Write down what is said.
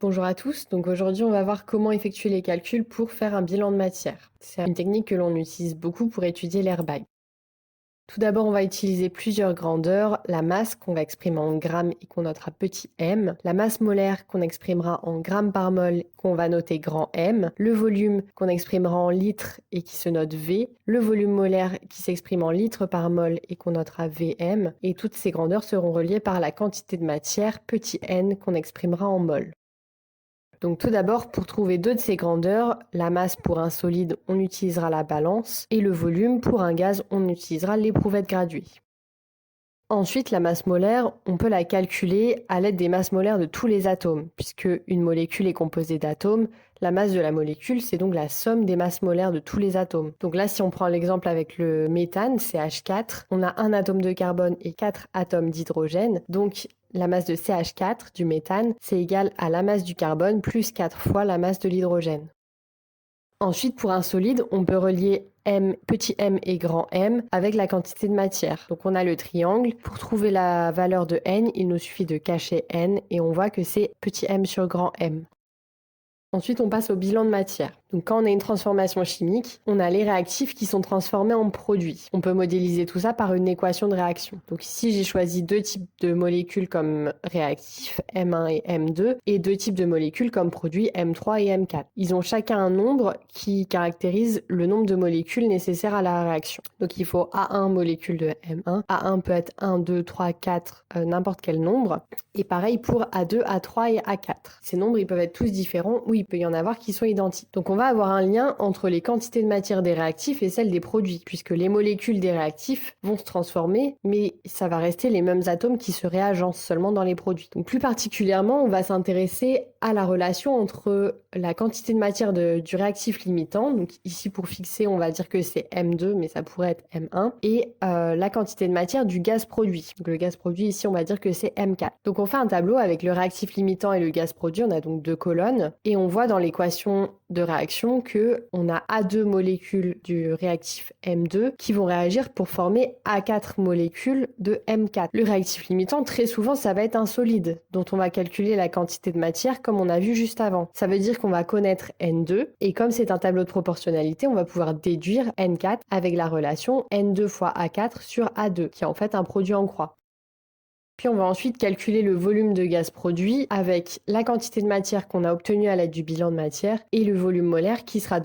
Bonjour à tous, donc aujourd'hui on va voir comment effectuer les calculs pour faire un bilan de matière. C'est une technique que l'on utilise beaucoup pour étudier l'airbag. Tout d'abord on va utiliser plusieurs grandeurs, la masse qu'on va exprimer en grammes et qu'on notera petit m, la masse molaire qu'on exprimera en grammes par mol qu'on va noter grand M, le volume qu'on exprimera en litres et qui se note V, le volume molaire qui s'exprime en litres par mol et qu'on notera Vm, et toutes ces grandeurs seront reliées par la quantité de matière petit n qu'on exprimera en mol. Donc tout d'abord, pour trouver deux de ces grandeurs, la masse pour un solide, on utilisera la balance, et le volume pour un gaz, on utilisera l'éprouvette graduée. Ensuite, la masse molaire, on peut la calculer à l'aide des masses molaires de tous les atomes, puisque une molécule est composée d'atomes. La masse de la molécule, c'est donc la somme des masses molaires de tous les atomes. Donc là, si on prend l'exemple avec le méthane, CH4, on a un atome de carbone et 4 atomes d'hydrogène. Donc la masse de CH4, du méthane, c'est égal à la masse du carbone plus 4 fois la masse de l'hydrogène. Ensuite, pour un solide, on peut relier petit m et grand M avec la quantité de matière. Donc on a le triangle. Pour trouver la valeur de n, il nous suffit de cacher n et on voit que c'est petit m sur grand M. Ensuite, on passe au bilan de matière. Donc quand on a une transformation chimique, on a les réactifs qui sont transformés en produits. On peut modéliser tout ça par une équation de réaction. Donc ici, j'ai choisi deux types de molécules comme réactifs, M1 et M2, et deux types de molécules comme produits, M3 et M4. Ils ont chacun un nombre qui caractérise le nombre de molécules nécessaires à la réaction. Donc il faut A1 molécules de M1, A1 peut être 1, 2, 3, 4, n'importe quel nombre, et pareil pour A2, A3 et A4. Ces nombres, ils peuvent être tous différents ou il peut y en avoir qui sont identiques. Donc on va avoir un lien entre les quantités de matière des réactifs et celles des produits, puisque les molécules des réactifs vont se transformer, mais ça va rester les mêmes atomes qui se réagencent seulement dans les produits. Donc plus particulièrement, on va s'intéresser à la relation entre la quantité de matière du réactif limitant, donc ici pour fixer, on va dire que c'est M2, mais ça pourrait être M1, et la quantité de matière du gaz produit. Donc le gaz produit, ici, on va dire que c'est M4. Donc on fait un tableau avec le réactif limitant et le gaz produit, on a donc deux colonnes, et on voit dans l'équation de réaction que on a A2 molécules du réactif M2 qui vont réagir pour former A4 molécules de M4. Le réactif limitant, très souvent, ça va être un solide dont on va calculer la quantité de matière comme on a vu juste avant. Ça veut dire qu'on va connaître N2 et comme c'est un tableau de proportionnalité, on va pouvoir déduire N4 avec la relation N2 fois A4 sur A2 qui est en fait un produit en croix. Puis on va ensuite calculer le volume de gaz produit avec la quantité de matière qu'on a obtenue à l'aide du bilan de matière et le volume molaire qui sera donné